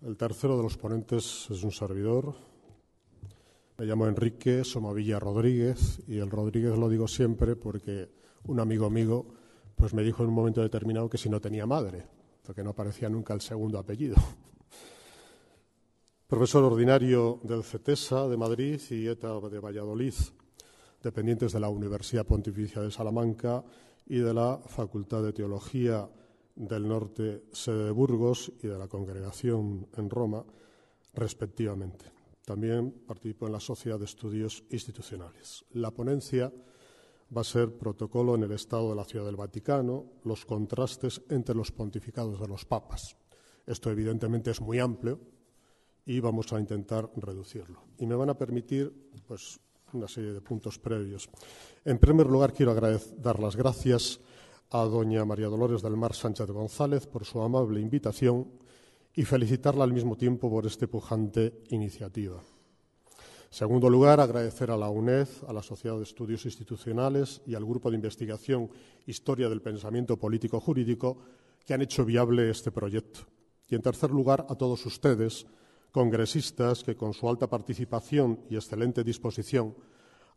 El tercero de los ponentes es un servidor. Me llamo Enrique Somavilla Rodríguez, y el Rodríguez lo digo siempre porque un amigo mío pues me dijo en un momento determinado que si no tenía madre, porque no aparecía nunca el segundo apellido. Profesor ordinario del CETESA de Madrid y ETA de Valladolid, dependientes de la Universidad Pontificia de Salamanca y de la Facultad de Teología del Norte, sede de Burgos, y de la Congregación en Roma, respectivamente. También participo en la Sociedad de Estudios Institucionales. La ponencia va a ser Protocolo en el Estado de la Ciudad del Vaticano, los contrastes entre los pontificados de los papas. Esto evidentemente es muy amplio y vamos a intentar reducirlo. Y me van a permitir pues, una serie de puntos previos. En primer lugar, quiero dar las gracias a doña María Dolores del Mar Sánchez González por su amable invitación y felicitarla al mismo tiempo por esta pujante iniciativa. En segundo lugar, agradecer a la UNED, a la Sociedad de Estudios Institucionales y al Grupo de Investigación Historia del Pensamiento Político-Jurídico que han hecho viable este proyecto. Y, en tercer lugar, a todos ustedes, congresistas, que con su alta participación y excelente disposición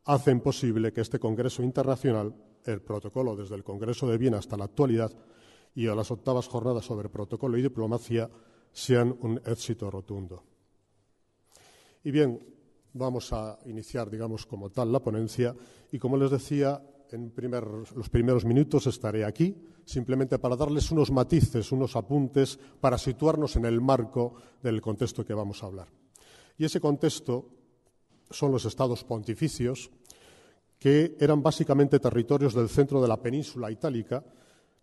hacen posible que este Congreso Internacional, el protocolo desde el Congreso de Viena hasta la actualidad y a las 8ª jornadas sobre protocolo y diplomacia, sean un éxito rotundo. Y bien, vamos a iniciar, digamos, como tal la ponencia y, como les decía, en los primeros minutos estaré aquí simplemente para darles unos matices, unos apuntes para situarnos en el marco del contexto que vamos a hablar. Y ese contexto son los estados pontificios, que eran básicamente territorios del centro de la península itálica,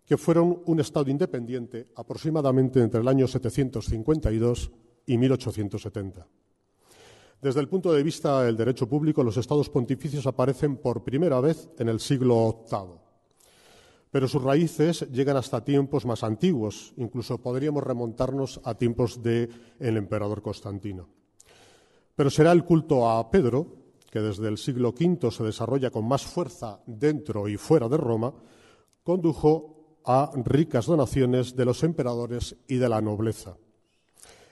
que fueron un estado independiente aproximadamente entre el año 752 y 1870. Desde el punto de vista del derecho público, los estados pontificios aparecen por primera vez en el siglo VIII, pero sus raíces llegan hasta tiempos más antiguos, incluso podríamos remontarnos a tiempos del emperador Constantino. Pero será el culto a Pedro, que desde el siglo V se desarrolla con más fuerza dentro y fuera de Roma, condujo a ricas donaciones de los emperadores y de la nobleza.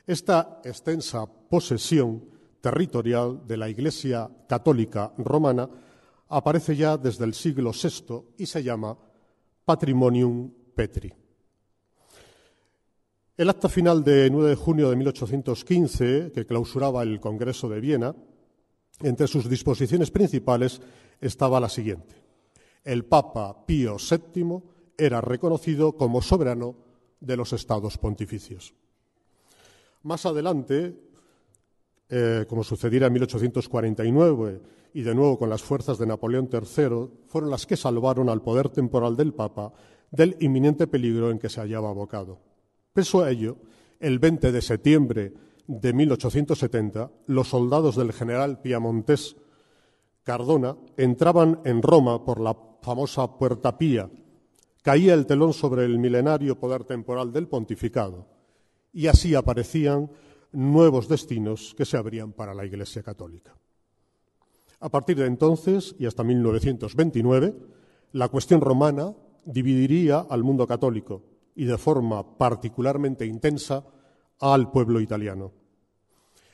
Esta extensa posesión territorial de la Iglesia Católica Romana aparece ya desde el siglo VI y se llama Patrimonium Petri. El acta final de 9 de junio de 1815, que clausuraba el Congreso de Viena, entre sus disposiciones principales estaba la siguiente: el Papa Pío VII era reconocido como soberano de los estados pontificios. Más adelante, como sucediera en 1849 y de nuevo con las fuerzas de Napoleón III, fueron las que salvaron al poder temporal del Papa del inminente peligro en que se hallaba abocado. Pese a ello, el 20 de septiembre de 1870, los soldados del general piamontés Cardona entraban en Roma por la famosa Puerta Pía. Caía el telón sobre el milenario poder temporal del pontificado y así aparecían nuevos destinos que se abrían para la Iglesia Católica. A partir de entonces y hasta 1929, la cuestión romana dividiría al mundo católico y de forma particularmente intensa al pueblo italiano.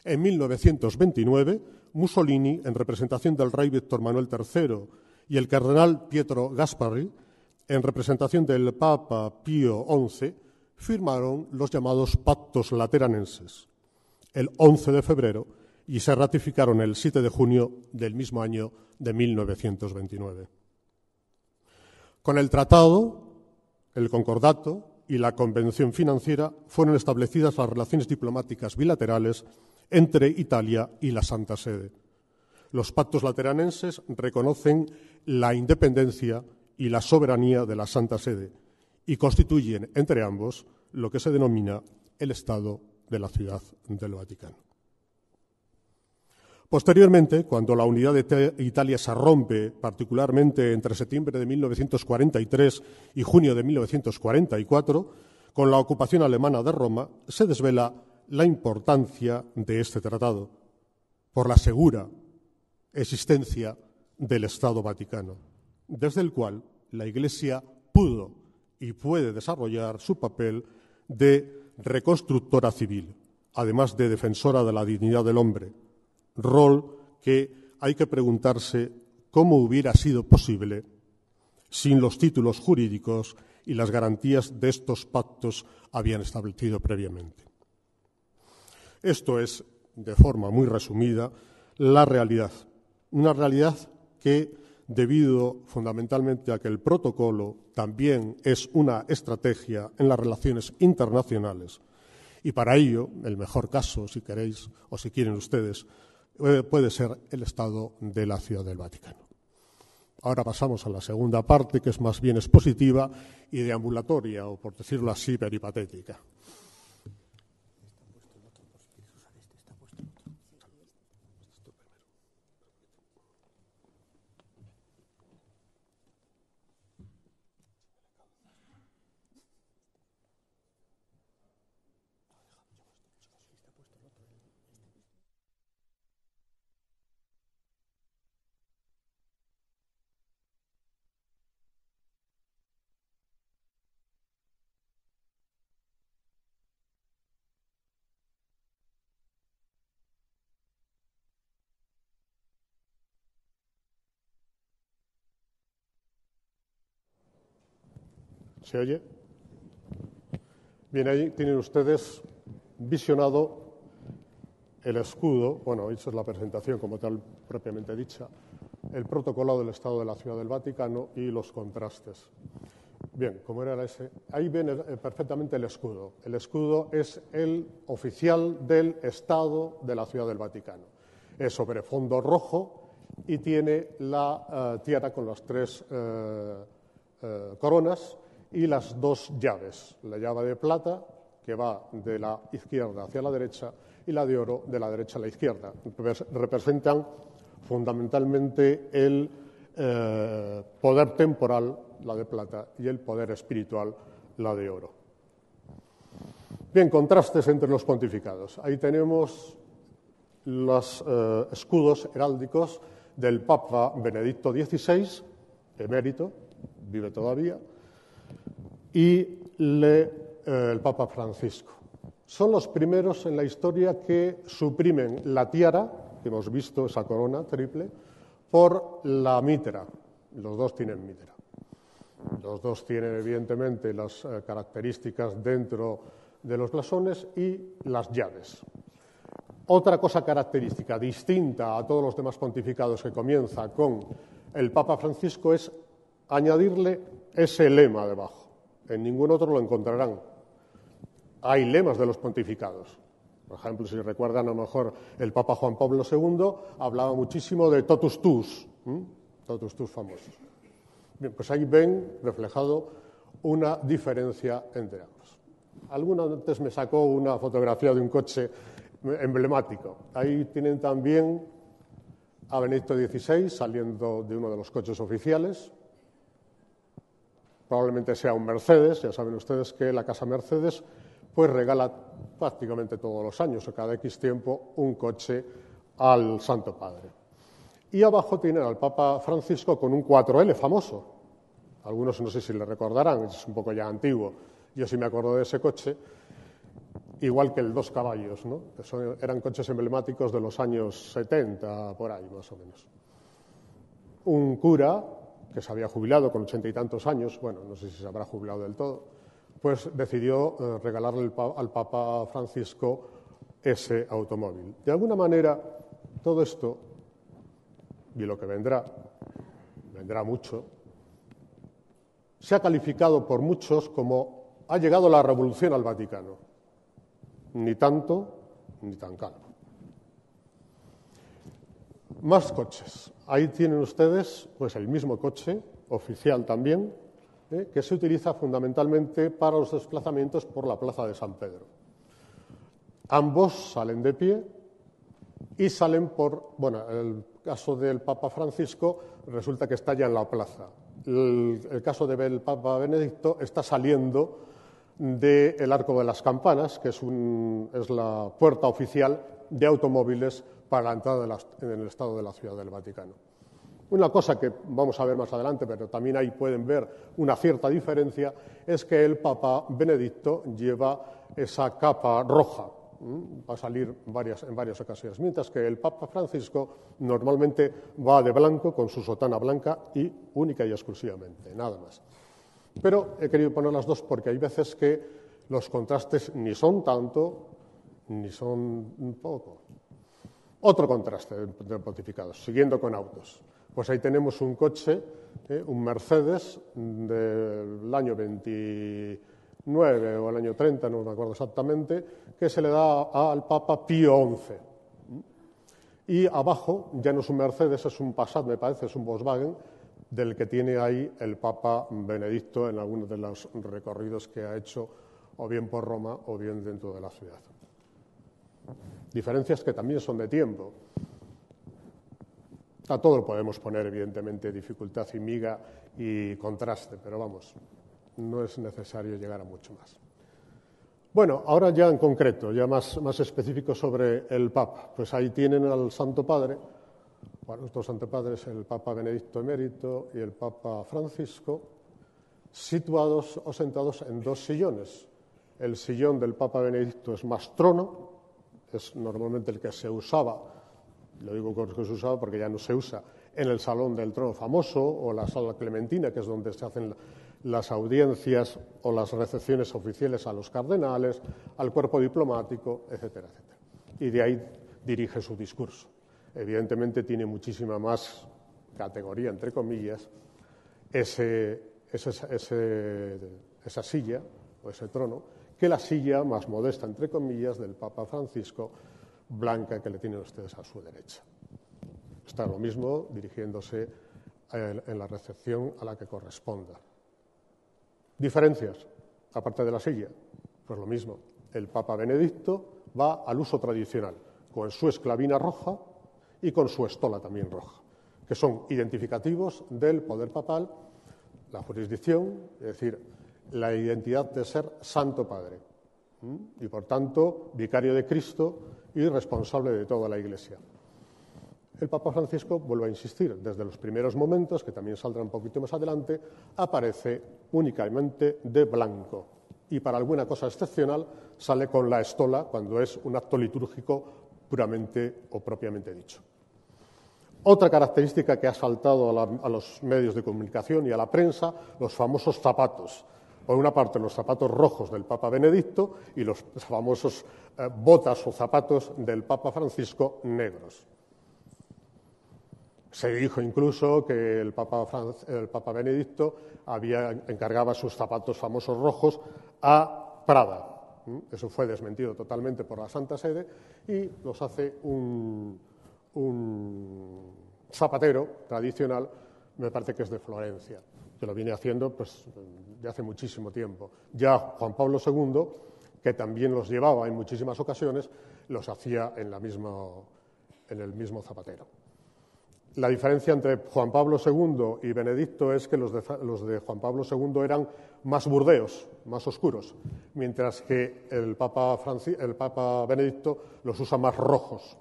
En 1929, Mussolini, en representación del rey Víctor Manuel III, y el cardenal Pietro Gasparri, en representación del Papa Pío XI, firmaron los llamados Pactos Lateranenses el 11 de febrero y se ratificaron el 7 de junio del mismo año de 1929. Con el tratado, el concordato y la convención financiera fueron establecidas las relaciones diplomáticas bilaterales entre Italia y la Santa Sede. Los pactos lateranenses reconocen la independencia y la soberanía de la Santa Sede y constituyen entre ambos lo que se denomina el Estado de la Ciudad del Vaticano. Posteriormente, cuando la unidad de Italia se rompe, particularmente entre septiembre de 1943 y junio de 1944, con la ocupación alemana de Roma, se desvela la importancia de este tratado por la segura existencia del Estado Vaticano, desde el cual la Iglesia pudo y puede desarrollar su papel de reconstructora civil, además de defensora de la dignidad del hombre, rol que hay que preguntarse cómo hubiera sido posible sin los títulos jurídicos y las garantías de estos pactos habían establecido previamente. Esto es, de forma muy resumida, la realidad. Una realidad que, debido fundamentalmente a que el protocolo también es una estrategia en las relaciones internacionales, y para ello, el mejor caso, si queréis o si quieren ustedes, puede ser el Estado de la Ciudad del Vaticano. Ahora pasamos a la segunda parte, que es más bien expositiva y deambulatoria, o por decirlo así, peripatética. ¿Se oye? Bien, ahí tienen ustedes visionado el escudo, bueno, esa es la presentación como tal propiamente dicha, el protocolo del Estado de la Ciudad del Vaticano y los contrastes. Bien, como era ese, ahí ven perfectamente el escudo. El escudo es el oficial del Estado de la Ciudad del Vaticano. Es sobre fondo rojo y tiene la tiara con las tres coronas y las dos llaves, la llave de plata, que va de la izquierda hacia la derecha, y la de oro, de la derecha a la izquierda. Representan fundamentalmente el poder temporal, la de plata, y el poder espiritual, la de oro. Bien, contrastes entre los pontificados. Ahí tenemos los escudos heráldicos del Papa Benedicto XVI, emérito, vive todavía, y el Papa Francisco. Son los primeros en la historia que suprimen la tiara, que hemos visto esa corona triple, por la mitra. Los dos tienen mitra. Los dos tienen, evidentemente, las características dentro de los blasones y las llaves. Otra cosa característica distinta a todos los demás pontificados que comienza con el Papa Francisco es añadirle ese lema debajo. En ningún otro lo encontrarán. Hay lemas de los pontificados. Por ejemplo, si recuerdan, a lo mejor el Papa Juan Pablo II hablaba muchísimo de totus tuus, totus tuus famosos. Bien, pues ahí ven reflejado una diferencia entre ambos. Alguno antes me sacó una fotografía de un coche emblemático. Ahí tienen también a Benedicto XVI saliendo de uno de los coches oficiales. Probablemente sea un Mercedes. Ya saben ustedes que la casa Mercedes pues regala prácticamente todos los años o cada X tiempo un coche al Santo Padre. Y abajo tienen al Papa Francisco con un 4L famoso. Algunos no sé si le recordarán, es un poco ya antiguo. Yo sí me acuerdo de ese coche, igual que el 2 caballos, ¿no? Eran coches emblemáticos de los años 70, por ahí más o menos. Un cura que se había jubilado con 80 y tantos años, bueno, no sé si se habrá jubilado del todo, pues decidió regalarle al Papa Francisco ese automóvil. De alguna manera, todo esto, y lo que vendrá mucho, se ha calificado por muchos como ha llegado la revolución al Vaticano. Ni tanto, ni tan calmo. Más coches. Ahí tienen ustedes pues el mismo coche, oficial también, que se utiliza fundamentalmente para los desplazamientos por la plaza de San Pedro. Ambos salen de pie y salen por, bueno, el caso del Papa Francisco resulta que está ya en la plaza. El caso del Papa Benedicto está saliendo del Arco de las Campanas, que es la puerta oficial de automóviles para la entrada en el Estado de la Ciudad del Vaticano. Una cosa que vamos a ver más adelante, pero también ahí pueden ver una cierta diferencia, es que el Papa Benedicto lleva esa capa roja, va a salir en varias ocasiones, mientras que el Papa Francisco normalmente va de blanco con su sotana blanca y única y exclusivamente, nada más. Pero he querido poner las dos porque hay veces que los contrastes ni son tanto ni son un poco. Otro contraste de pontificados, siguiendo con autos. Pues ahí tenemos un coche, un Mercedes del año 29 o el año 30, no me acuerdo exactamente, que se le da al Papa Pío XI. Y abajo ya no es un Mercedes, es un Passat, me parece, es un Volkswagen, del que tiene ahí el Papa Benedicto en algunos de los recorridos que ha hecho o bien por Roma o bien dentro de la ciudad. Diferencias que también son de tiempo. A todo lo podemos poner, evidentemente, dificultad y miga y contraste, pero vamos, no es necesario llegar a mucho más. Bueno, ahora ya en concreto, ya más específico sobre el Papa. Pues ahí tienen al Santo Padre, bueno, nuestros Santo Padres, el Papa Benedicto Emérito y el Papa Francisco, situados o sentados en dos sillones. El sillón del Papa Benedicto es más trono, es normalmente el que se usaba, lo digo que se usaba porque ya no se usa, en el Salón del Trono famoso o la Sala Clementina, que es donde se hacen las audiencias o las recepciones oficiales a los cardenales, al cuerpo diplomático, etcétera, etcétera. Y de ahí dirige su discurso. Evidentemente tiene muchísima más categoría, entre comillas, esa silla o ese trono, que la silla más modesta, entre comillas, del Papa Francisco, blanca, que le tienen ustedes a su derecha. Está lo mismo dirigiéndose en la recepción a la que corresponda. Diferencias, aparte de la silla, pues lo mismo. El Papa Benedicto va al uso tradicional, con su esclavina roja y con su estola también roja, que son identificativos del poder papal, la jurisdicción, es decir, la identidad de ser Santo Padre y, por tanto, vicario de Cristo y responsable de toda la Iglesia. El Papa Francisco, vuelvo a insistir, desde los primeros momentos, que también saldrá un poquito más adelante, aparece únicamente de blanco y para alguna cosa excepcional sale con la estola cuando es un acto litúrgico puramente o propiamente dicho. Otra característica que ha saltado a los medios de comunicación y a la prensa, los famosos zapatos. Por una parte, los zapatos rojos del Papa Benedicto y los famosos botas o zapatos del Papa Francisco negros. Se dijo incluso que el Papa Benedicto encargaba sus zapatos famosos rojos a Prada. Eso fue desmentido totalmente por la Santa Sede y los hace un zapatero tradicional, me parece que es de Florencia, que lo viene haciendo pues, de hace muchísimo tiempo. Ya Juan Pablo II, que también los llevaba en muchísimas ocasiones, los hacía en el mismo zapatero. La diferencia entre Juan Pablo II y Benedicto es que los de Juan Pablo II eran más burdeos, más oscuros, mientras que el Papa Benedicto los usa más rojos.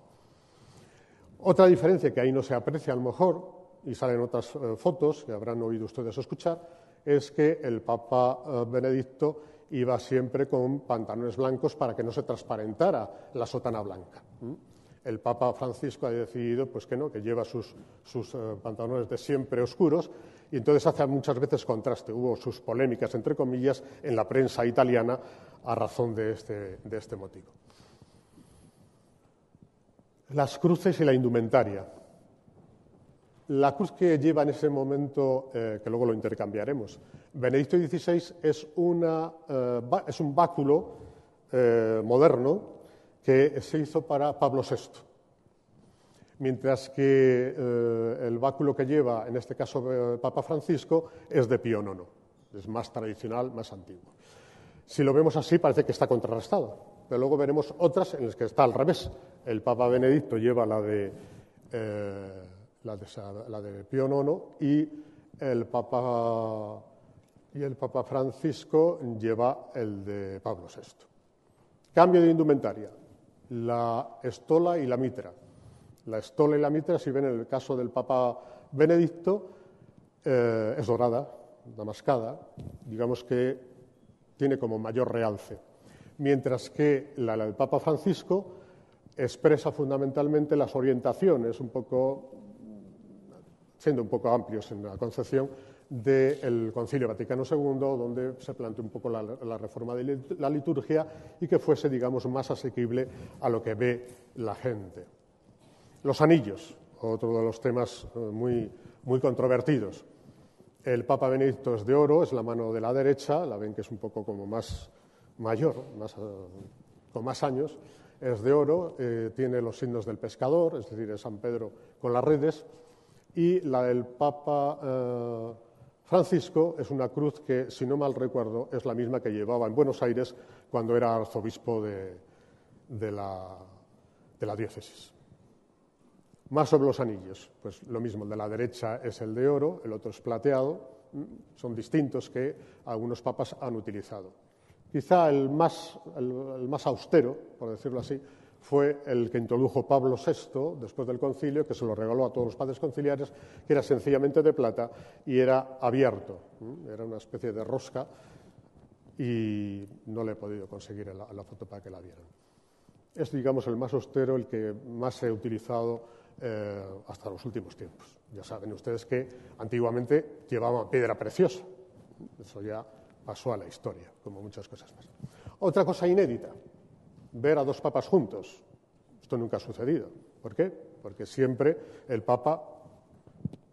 Otra diferencia que ahí no se aprecia a lo mejor, y salen otras fotos que habrán oído ustedes escuchar, es que el Papa Benedicto iba siempre con pantalones blancos para que no se transparentara la sotana blanca. El Papa Francisco ha decidido pues que no, que lleva sus pantalones de siempre oscuros y entonces hace muchas veces contraste. Hubo sus polémicas, entre comillas, en la prensa italiana a razón de este motivo. Las cruces y la indumentaria. La cruz que lleva en ese momento, que luego lo intercambiaremos, Benedicto XVI es un báculo moderno que se hizo para Pablo VI, mientras que el báculo que lleva, en este caso Papa Francisco, es de Pío IX, es más tradicional, más antiguo. Si lo vemos así parece que está contrarrestado, pero luego veremos otras en las que está al revés. El Papa Benedicto lleva la de Pío IX y el Papa Francisco lleva el de Pablo VI. Cambio de indumentaria. La estola y la mitra. La estola y la mitra, si ven en el caso del Papa Benedicto, es dorada, damascada, digamos que tiene como mayor realce. mientras que la del Papa Francisco expresa fundamentalmente las orientaciones, siendo un poco amplios en la concepción del Concilio Vaticano II, donde se planteó un poco la reforma de la liturgia y que fuese, digamos, más asequible a lo que ve la gente. Los anillos, otro de los temas muy controvertidos. El Papa Benedicto es de oro, es la mano de la derecha, la ven que es un poco como más mayor, con más años, es de oro, tiene los signos del pescador, es decir, es San Pedro con las redes, y la del Papa Francisco es una cruz que, si no mal recuerdo, es la misma que llevaba en Buenos Aires cuando era arzobispo de la diócesis. Más sobre los anillos, pues lo mismo, el de la derecha es el de oro, el otro es plateado, son distintos que algunos papas han utilizado. Quizá el más austero, por decirlo así, fue el que introdujo Pablo VI después del concilio, que se lo regaló a todos los padres conciliares, que era sencillamente de plata y era abierto, era una especie de rosca y no le he podido conseguir la foto para que la vieran. Es, digamos, el más austero, el que más se ha utilizado hasta los últimos tiempos. Ya saben ustedes que antiguamente llevaban piedra preciosa, eso ya pasó a la historia, como muchas cosas más. Otra cosa inédita, ver a dos papas juntos. Esto nunca ha sucedido. ¿Por qué? Porque siempre el papa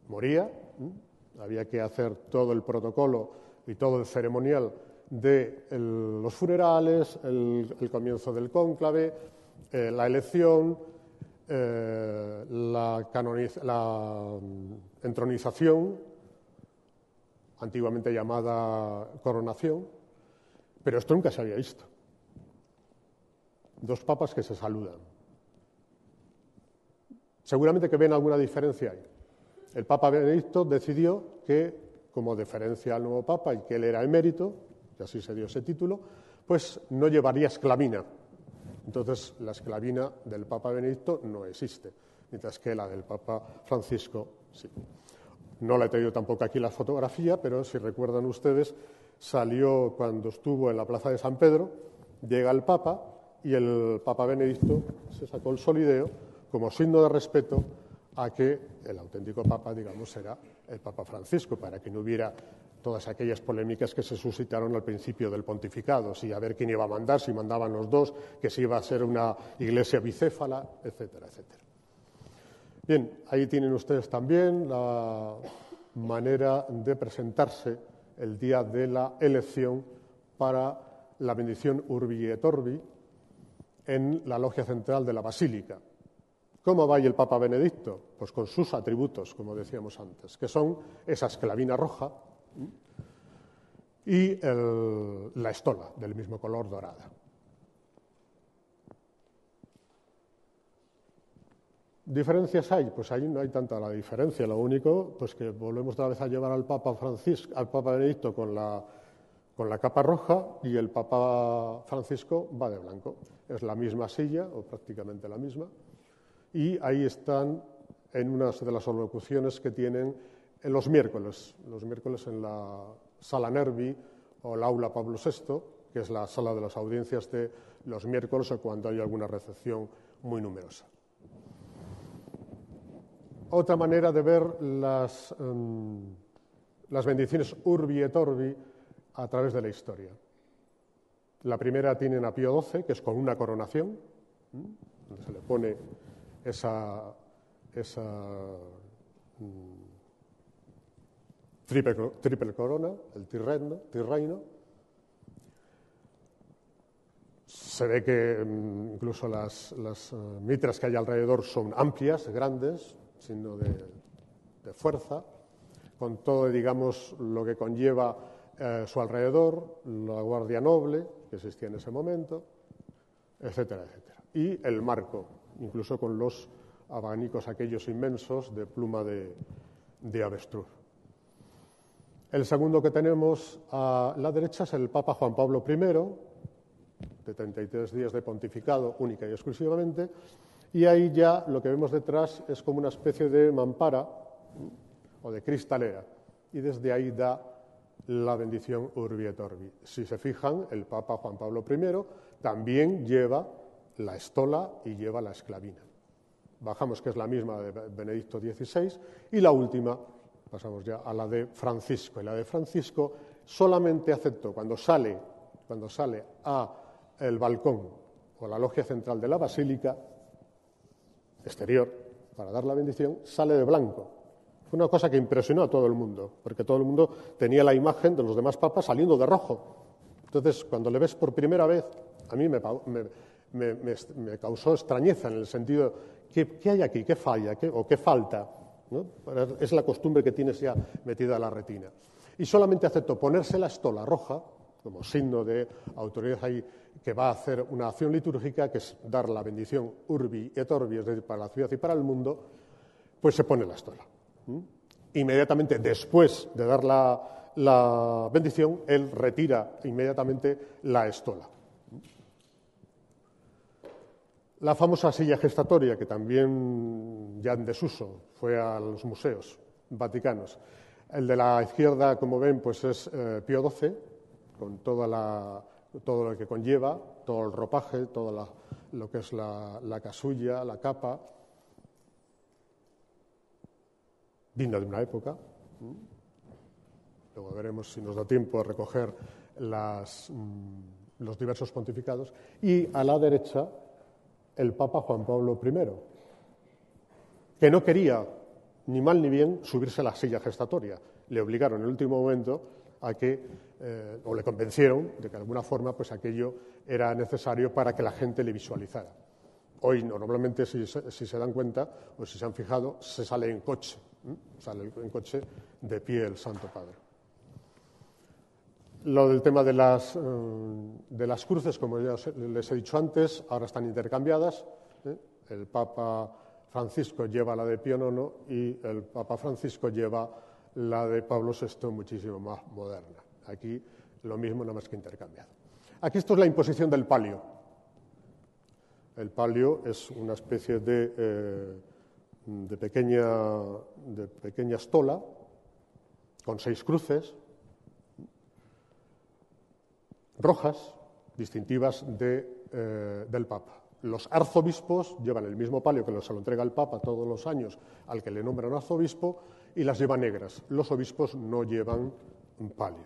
moría, había que hacer todo el protocolo y todo el ceremonial de los funerales, el comienzo del cónclave, la elección, la entronización, antiguamente llamada coronación, pero esto nunca se había visto. Dos papas que se saludan. Seguramente que ven alguna diferencia ahí. El Papa Benedicto decidió que, como deferencia al nuevo Papa y que él era emérito, y así se dio ese título, pues no llevaría esclavina. Entonces, la esclavina del Papa Benedicto no existe, mientras que la del Papa Francisco sí. No la he traído tampoco aquí la fotografía, pero si recuerdan ustedes, salió cuando estuvo en la Plaza de San Pedro, llega el Papa y el Papa Benedicto se sacó el solideo como signo de respeto a que el auténtico Papa, digamos, era el Papa Francisco, para que no hubiera todas aquellas polémicas que se suscitaron al principio del pontificado, si a ver quién iba a mandar, si mandaban los dos, que si iba a ser una iglesia bicéfala, etcétera, etcétera. Bien, ahí tienen ustedes también la manera de presentarse el día de la elección para la bendición Urbi et Orbi en la logia central de la Basílica. ¿Cómo va ahí el Papa Benedicto? Pues con sus atributos, como decíamos antes, que son esa esclavina roja y la estola del mismo color dorada. ¿Diferencias hay? Pues ahí no hay tanta la diferencia. Lo único, pues que volvemos otra vez a llevar al Papa Benedicto con la capa roja y el Papa Francisco va de blanco. Es la misma silla, o prácticamente la misma, y ahí están en unas de las alocuciones que tienen en los miércoles en la Sala Nervi o el Aula Pablo VI, que es la sala de las audiencias de los miércoles o cuando hay alguna recepción muy numerosa. Otra manera de ver las bendiciones Urbi et Orbi a través de la historia. La primera tienen a Pío XII, que es con una coronación, donde se le pone esa triple corona, el tirreino. Se ve que incluso las mitras que hay alrededor son amplias, grandes, signo de fuerza, con todo, digamos, lo que conlleva su alrededor, la guardia noble que existía en ese momento, etcétera, etcétera. Y el marco, incluso con los abanicos aquellos inmensos de pluma de avestruz. El segundo que tenemos a la derecha es el Papa Juan Pablo I, de 33 días de pontificado única y exclusivamente, y ahí ya lo que vemos detrás es como una especie de mampara o de cristalera, y desde ahí da la bendición Urbi et Orbi. Si se fijan, el Papa Juan Pablo I también lleva la estola y lleva la esclavina. Bajamos, que es la misma de Benedicto XVI, y la última, pasamos ya a la de Francisco. Y la de Francisco solamente aceptó cuando sale a el balcón o la logia central de la basílica exterior para dar la bendición, sale de blanco. Fue una cosa que impresionó a todo el mundo, porque todo el mundo tenía la imagen de los demás papas saliendo de rojo. Entonces, cuando le ves por primera vez, a mí me causó extrañeza en el sentido, ¿qué hay aquí? ¿Qué falla? ¿O qué falta? ¿No? Es la costumbre que tienes ya metida a la retina. Y solamente aceptó ponerse la estola roja, como signo de autoridad ahí, que va a hacer una acción litúrgica, que es dar la bendición urbi et orbi, es decir, para la ciudad y para el mundo, pues se pone la estola. Inmediatamente después de dar la bendición, él retira inmediatamente la estola. La famosa silla gestatoria, que también ya en desuso, fue a los museos vaticanos. El de la izquierda, como ven, pues es Pío XII, con todo lo que conlleva, todo el ropaje, todo lo que es la casulla, la capa, digna de una época. Luego veremos si nos da tiempo a recoger los diversos pontificados. Y a la derecha, el Papa Juan Pablo I, que no quería, ni mal ni bien, subirse a la silla gestatoria. Le obligaron en el último momento a que, o le convencieron de que de alguna forma pues aquello era necesario para que la gente le visualizara. Hoy normalmente, si se dan cuenta o si se han fijado, se sale en coche. Sale en coche de pie el Santo Padre. Lo del tema de las cruces, como ya les he dicho antes, ahora están intercambiadas. El Papa Francisco lleva la de Pío IX y el Papa Francisco lleva la de Pablo VI, muchísimo más moderna. Aquí lo mismo, nada más que intercambiado. Aquí esto es la imposición del palio. El palio es una especie de pequeña estola con 6 cruces rojas, distintivas del Papa. Los arzobispos llevan el mismo palio que se lo entrega el Papa todos los años al que le nombran arzobispo, y las llevan negras. Los obispos no llevan un palio.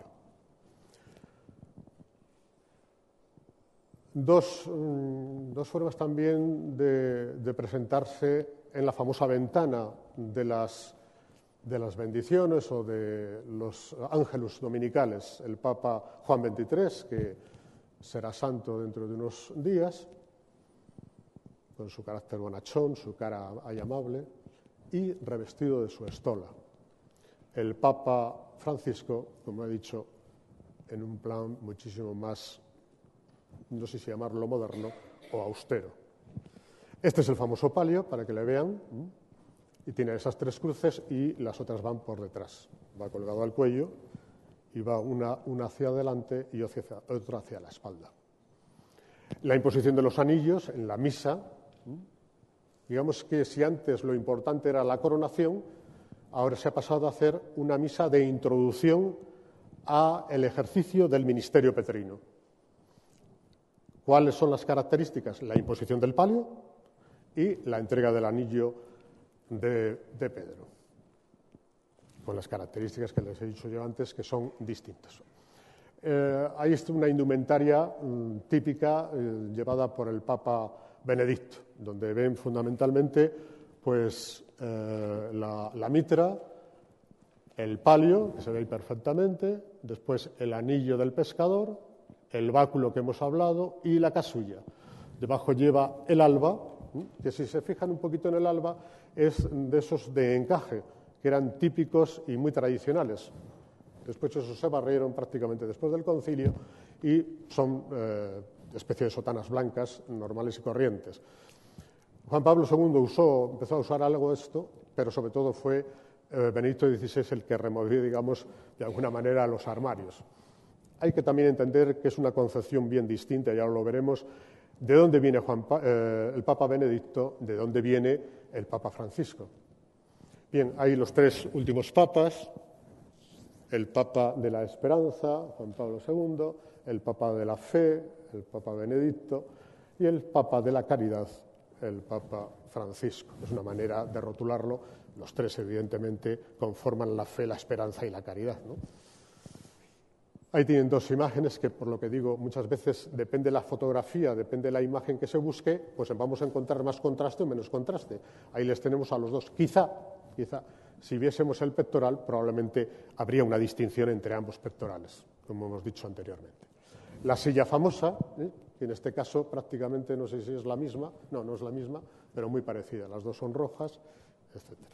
Dos formas también de presentarse en la famosa ventana de las bendiciones o de los ángelus dominicales. El Papa Juan XXIII, que será santo dentro de unos días, con su carácter bonachón, su cara amable, y revestido de su estola. El Papa Francisco, como he dicho, en un plan muchísimo más, no sé si llamarlo moderno o austero. Este es el famoso palio, para que le vean, y tiene esas 3 cruces y las otras van por detrás. Va colgado al cuello y va una hacia adelante y otra hacia la espalda. La imposición de los anillos en la misa, digamos que si antes lo importante era la coronación, ahora se ha pasado a hacer una misa de introducción al ejercicio del ministerio petrino. ¿Cuáles son las características? La imposición del palio y la entrega del anillo de Pedro, con las características que les he dicho yo antes, que son distintas. Hay una indumentaria típica llevada por el Papa Benedicto, donde ven fundamentalmente pues, la mitra, el palio, que se ve ahí perfectamente, después el anillo del pescador, el báculo que hemos hablado y la casulla. Debajo lleva el alba, que si se fijan un poquito en el alba, es de esos de encaje, que eran típicos y muy tradicionales. Después esos se barrieron prácticamente después del concilio y son especie de sotanas blancas normales y corrientes. Juan Pablo II empezó a usar algo de esto, pero sobre todo fue Benedicto XVI el que removió, digamos, de alguna manera los armarios. Hay que también entender que es una concepción bien distinta, ya lo veremos, de dónde viene el Papa Benedicto, de dónde viene el Papa Francisco. Bien, hay los 3 últimos papas, el Papa de la Esperanza, Juan Pablo II, el Papa de la Fe, el Papa Benedicto, y el Papa de la Caridad, el Papa Francisco. Es una manera de rotularlo. Los tres, evidentemente, conforman la fe, la esperanza y la caridad, ¿no? Ahí tienen dos imágenes que, por lo que digo, muchas veces depende de la fotografía, depende de la imagen que se busque, pues vamos a encontrar más contraste o menos contraste. Ahí les tenemos a los dos. Quizá, si viésemos el pectoral, probablemente habría una distinción entre ambos pectorales, como hemos dicho anteriormente. La silla famosa, que en este caso prácticamente no sé si es la misma, no es la misma, pero muy parecida. Las dos son rojas, etcétera.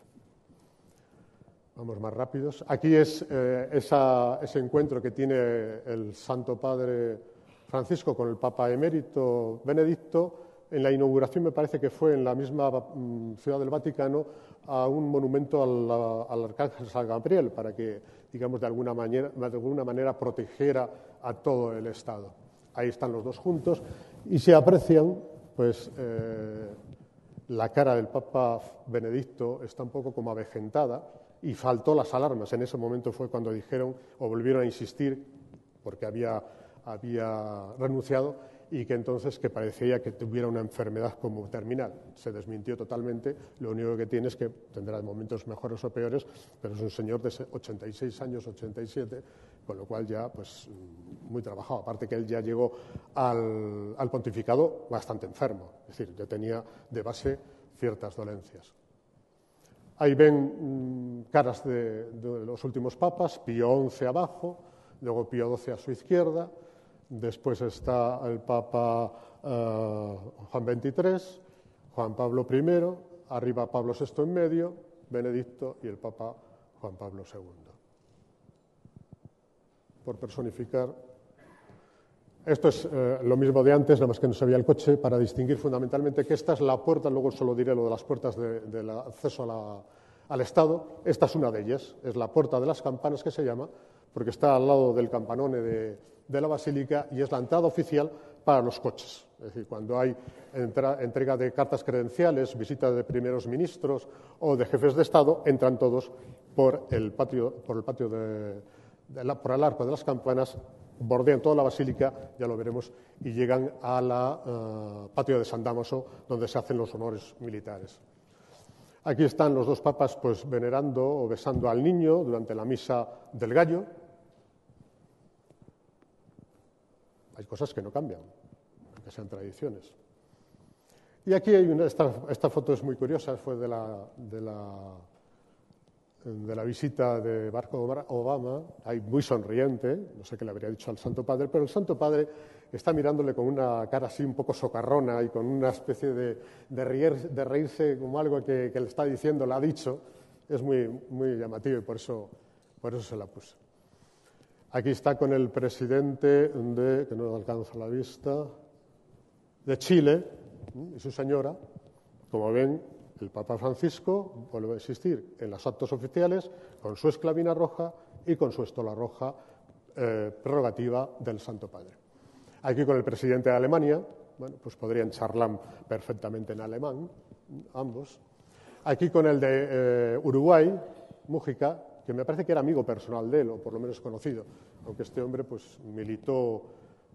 Vamos más rápidos. Aquí es ese encuentro que tiene el Santo Padre Francisco con el Papa Emérito Benedicto. En la inauguración, me parece que fue en la misma Ciudad del Vaticano, a un monumento al Arcángel San Gabriel, para que, digamos, de alguna manera protegiera a todo el Estado. Ahí están los dos juntos y se aprecian, pues, la cara del Papa Benedicto está un poco como avejentada, y faltó las alarmas. En ese momento fue cuando dijeron o volvieron a insistir, porque había renunciado, y que entonces que parecía que tuviera una enfermedad como terminal. Se desmintió totalmente. Lo único que tiene es que tendrá momentos mejores o peores, pero es un señor de 86 años, 87, con lo cual ya pues muy trabajado. Aparte que él ya llegó al pontificado bastante enfermo, es decir, ya tenía de base ciertas dolencias. Ahí ven caras de los últimos papas, Pío XI abajo, luego Pío XII a su izquierda, después está el Papa Juan XXIII, Juan Pablo I, arriba Pablo VI en medio, Benedicto y el Papa Juan Pablo II. Por personificar. Esto es lo mismo de antes, nada más que no se veía el coche, para distinguir fundamentalmente que esta es la puerta, luego solo diré lo de las puertas del acceso al Estado. Esta es una de ellas, es la Puerta de las Campanas, que se llama, porque está al lado del campanone de la Basílica y es la entrada oficial para los coches. Es decir, cuando hay entrega de cartas credenciales, visita de primeros ministros o de jefes de Estado, entran todos por el arco de las Campanas, bordean toda la basílica, ya lo veremos, y llegan a la patio de San Dámaso, donde se hacen los honores militares. Aquí están los dos papas pues venerando o besando al niño durante la misa del Gallo. Hay cosas que no cambian, aunque sean tradiciones. Y aquí hay esta foto es muy curiosa, fue de la visita de Barack Obama, ahí muy sonriente, no sé qué le habría dicho al Santo Padre, pero el Santo Padre está mirándole con una cara así un poco socarrona y con una especie de reírse como algo que le está diciendo, le ha dicho. Es muy, muy llamativo y por eso se la puse. Aquí está con el presidente que no alcanza la vista, de Chile y su señora. Como ven, el Papa Francisco vuelve a existir en los actos oficiales con su esclavina roja y con su estola roja, prerrogativa del Santo Padre. Aquí con el presidente de Alemania, bueno, pues podrían charlar perfectamente en alemán, ambos. Aquí con el de Uruguay, Mújica, que me parece que era amigo personal de él, o por lo menos conocido, aunque este hombre pues militó,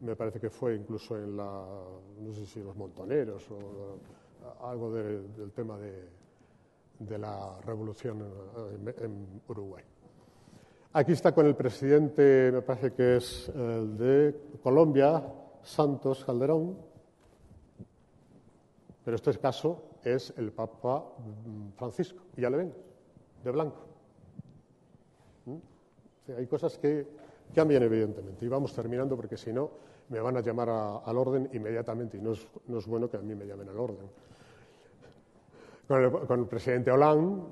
me parece que fue incluso en no sé si los Montoneros o algo del tema de la revolución en Uruguay. Aquí está con el presidente, me parece que es el de Colombia, Santos Calderón, pero este caso es el Papa Francisco, y ya le ven, de blanco. Sí, hay cosas que cambian evidentemente, y vamos terminando porque si no me van a llamar al orden inmediatamente, y no es bueno que a mí me llamen al orden. Con el presidente Hollande,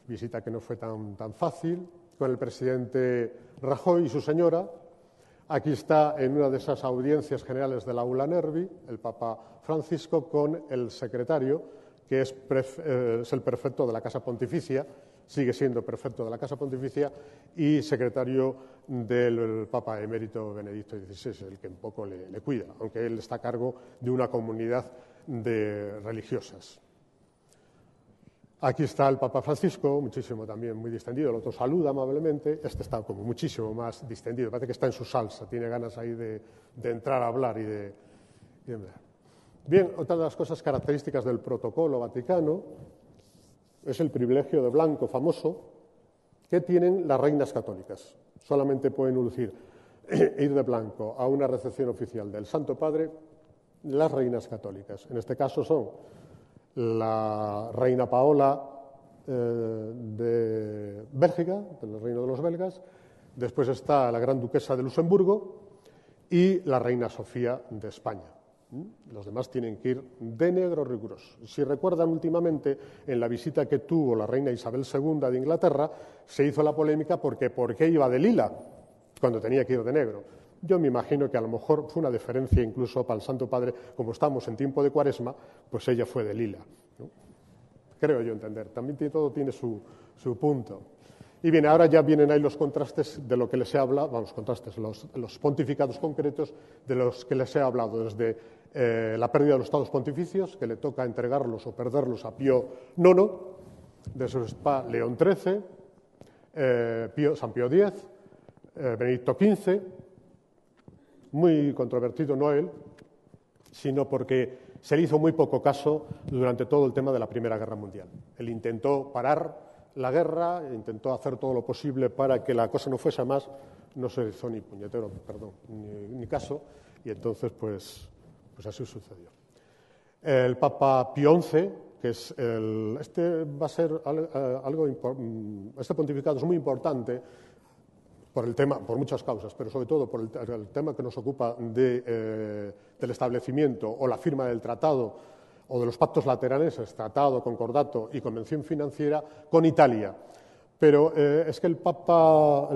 visita que no fue tan fácil, con el presidente Rajoy y su señora. Aquí está en una de esas audiencias generales del Aula Nervi, el Papa Francisco con el secretario, que es el prefecto de la Casa Pontificia, sigue siendo prefecto de la Casa Pontificia y secretario del Papa Emérito Benedicto XVI, el que un poco le cuida, aunque él está a cargo de una comunidad de religiosas. Aquí está el Papa Francisco, muchísimo también, muy distendido, el otro saluda amablemente, este está como muchísimo más distendido, parece que está en su salsa, tiene ganas ahí de entrar a hablar y Bien, otra de las cosas características del protocolo vaticano es el privilegio de blanco famoso que tienen las reinas católicas. Solamente pueden ir de blanco a una recepción oficial del Santo Padre las reinas católicas. En este caso son la reina Paola de Bélgica, del reino de los belgas, después está la gran duquesa de Luxemburgo y la reina Sofía de España. Los demás tienen que ir de negro riguroso. Si recuerdan, últimamente, en la visita que tuvo la reina Isabel II de Inglaterra, se hizo la polémica porque ¿por qué iba de lila cuando tenía que ir de negro? Yo me imagino que a lo mejor fue una deferencia incluso para el Santo Padre, como estamos en tiempo de Cuaresma, pues ella fue de lila, ¿no? Creo yo entender. También todo tiene su punto. Y bien, ahora ya vienen ahí los contrastes de lo que les he hablado, vamos, contrastes, los pontificados concretos de los que les he hablado, desde la pérdida de los estados pontificios, que le toca entregarlos o perderlos a Pío IX, después está León XIII, San Pío X, Benedicto XV, muy controvertido no él, sino porque se le hizo muy poco caso durante todo el tema de la Primera Guerra Mundial. Él intentó parar la guerra, intentó hacer todo lo posible para que la cosa no fuese a más, no se hizo ni puñetero, perdón, ni caso, y entonces pues así sucedió. El Papa Pío XI, que es este va a ser este pontificado es muy importante por el tema, por muchas causas, pero sobre todo por el tema que nos ocupa del establecimiento o la firma del tratado o de los pactos laterales, tratado, concordato y convención financiera con Italia. Pero es que el Papa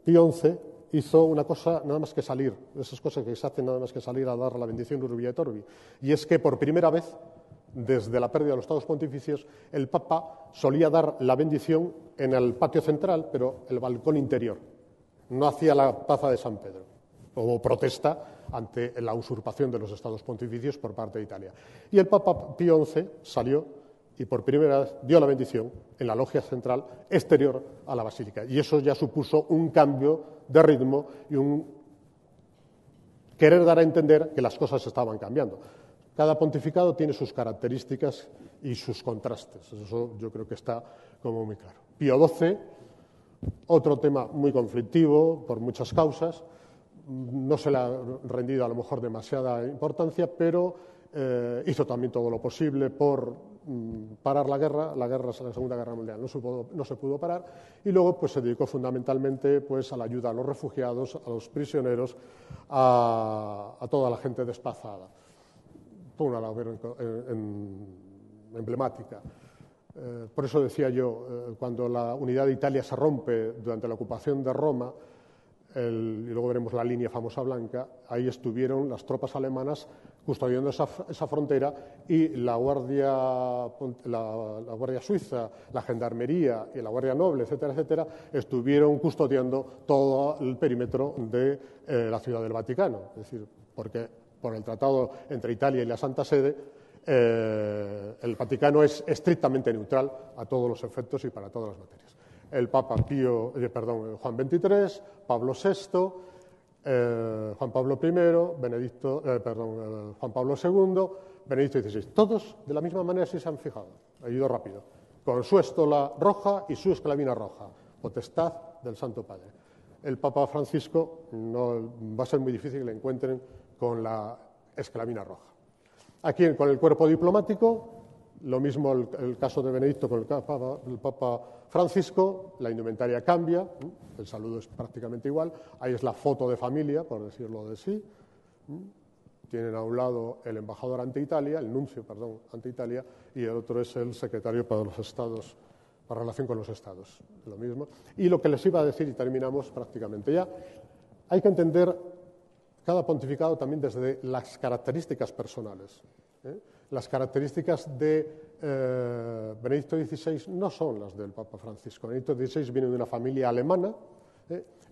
Pío XI hizo una cosa nada más que salir, esas cosas que se hacen nada más que salir a dar la bendición Urbi et Orbi, y es que por primera vez, desde la pérdida de los estados pontificios, el Papa solía dar la bendición en el patio central, pero el balcón interior, no hacia la plaza de San Pedro, como protesta ante la usurpación de los estados pontificios por parte de Italia. Y el Papa Pío XI salió y por primera vez dio la bendición en la logia central exterior a la basílica. Y eso ya supuso un cambio de ritmo y un querer dar a entender que las cosas estaban cambiando. Cada pontificado tiene sus características y sus contrastes. Eso yo creo que está como muy claro. Pío XII, otro tema muy conflictivo por muchas causas. No se le ha rendido a lo mejor demasiada importancia, pero hizo también todo lo posible por parar la Segunda Guerra Mundial. No se pudo parar y luego pues, se dedicó fundamentalmente pues, a la ayuda a los refugiados, a los prisioneros, a toda la gente desplazada. Fue una labor emblemática. Por eso decía yo, cuando la unidad de Italia se rompe durante la ocupación de Roma, y luego veremos la línea famosa blanca, ahí estuvieron las tropas alemanas custodiando esa frontera y la Guardia Suiza, la Gendarmería y la Guardia Noble, etcétera, etcétera, estuvieron custodiando todo el perímetro de la Ciudad del Vaticano. Es decir, porque por el tratado entre Italia y la Santa Sede, el Vaticano es estrictamente neutral a todos los efectos y para todas las materias. El Papa Juan XXIII, Pablo VI, Juan Pablo I, Juan Pablo II, Benedicto XVI. Todos de la misma manera, si se han fijado, he ido rápido, con su estola roja y su esclavina roja, potestad del Santo Padre. El Papa Francisco no va a ser muy difícil que le encuentren con la esclavina roja. Aquí, con el cuerpo diplomático, lo mismo el caso de Benedicto con el Papa Francisco, la indumentaria cambia, el saludo es prácticamente igual, ahí es la foto de familia, por decirlo de sí. Tienen a un lado el embajador ante Italia, el nuncio, perdón, ante Italia, y el otro es el secretario para los estados, para relación con los estados, lo mismo. Y lo que les iba a decir, y terminamos prácticamente ya, hay que entender cada pontificado también desde las características personales. Las características de Benedicto XVI no son las del Papa Francisco. Benedicto XVI viene de una familia alemana,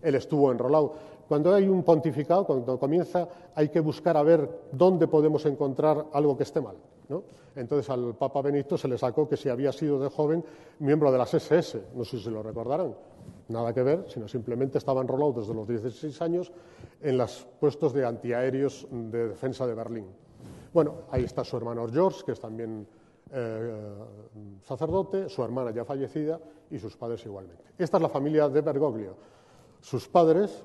él estuvo enrolado. Cuando hay un pontificado, cuando comienza, hay que buscar a ver dónde podemos encontrar algo que esté mal, ¿no? Entonces al Papa Benedicto se le sacó que si había sido de joven miembro de las SS, no sé si lo recordarán, nada que ver, sino simplemente estaba enrolado desde los 16 años en los puestos de antiaéreos de defensa de Berlín. Bueno, ahí está su hermano George, que es también sacerdote, su hermana ya fallecida y sus padres igualmente. Esta es la familia de Bergoglio. Sus padres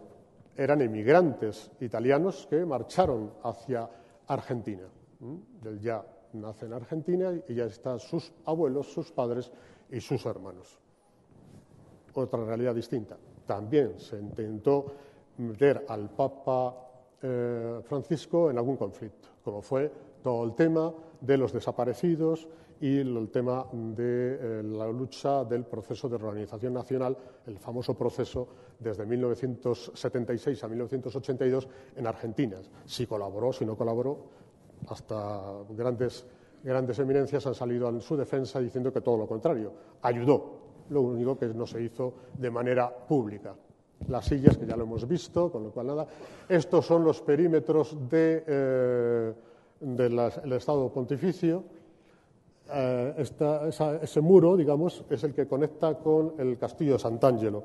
eran emigrantes italianos que marcharon hacia Argentina. Él ya nace en Argentina y ya están sus abuelos, sus padres y sus hermanos. Otra realidad distinta. También se intentó meter al Papa Francisco en algún conflicto, como fue todo el tema de los desaparecidos y el tema de la lucha del proceso de reorganización nacional, el famoso proceso desde 1976 a 1982 en Argentina. Si colaboró, si no colaboró, hasta grandes eminencias han salido en su defensa diciendo que todo lo contrario, ayudó, lo único que no se hizo de manera pública. Las sillas, que ya lo hemos visto, con lo cual nada. Estos son los perímetros del Estado Pontificio. Ese muro, digamos, es el que conecta con el Castillo de Sant'Angelo.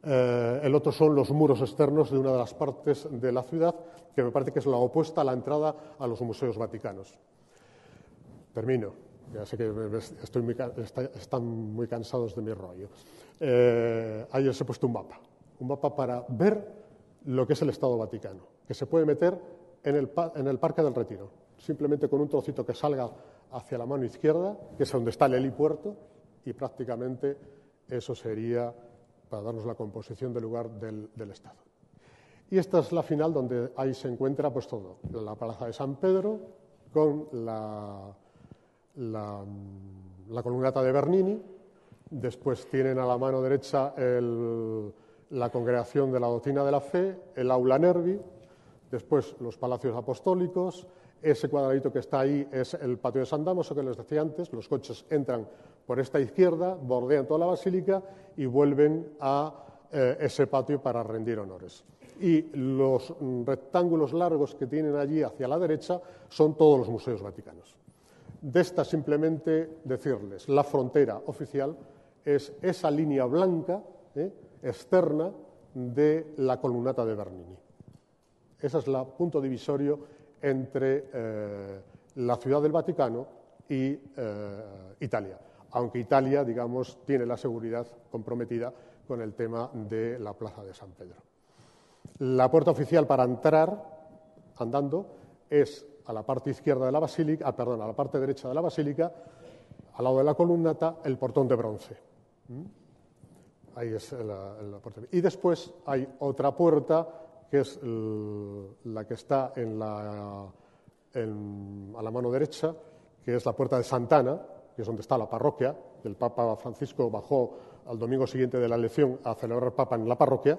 El otro son los muros externos de una de las partes de la ciudad, que me parece que es la opuesta a la entrada a los museos vaticanos. Termino. Ya sé que están muy cansados de mi rollo. Ahí os he puesto un mapa para ver lo que es el Estado Vaticano, que se puede meter en el Parque del Retiro, simplemente con un trocito que salga hacia la mano izquierda, que es donde está el helipuerto, y prácticamente eso sería para darnos la composición del lugar del Estado. Y esta es la final, donde ahí se encuentra pues todo, la Plaza de San Pedro con la columnata de Bernini. Después tienen a la mano derecha la Congregación de la Doctrina de la Fe, el Aula Nervi, después los Palacios Apostólicos. Ese cuadradito que está ahí es el patio de San Dámaso, que les decía antes. Los coches entran por esta izquierda, bordean toda la basílica y vuelven a ese patio para rendir honores. Y los rectángulos largos que tienen allí hacia la derecha son todos los museos vaticanos. De esta simplemente decirles, la frontera oficial es esa línea blanca externa de la columnata de Bernini. Ese es el punto divisorio entre la Ciudad del Vaticano y Italia, aunque Italia, digamos, tiene la seguridad comprometida con el tema de la Plaza de San Pedro. La puerta oficial para entrar andando es a la parte izquierda de la basílica, a la parte derecha de la basílica, al lado de la columnata, el portón de bronce. Ahí es la puerta. Y después hay otra puerta, que es la que está a la mano derecha, que es la puerta de Sant'Anna, que es donde está la parroquia. El Papa Francisco bajó al domingo siguiente de la elección a celebrar Papa en la parroquia,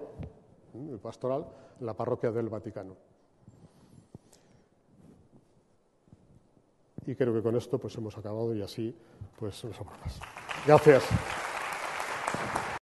el pastoral, en la parroquia del Vaticano. Y creo que con esto pues hemos acabado y así pues nos vamos. Gracias.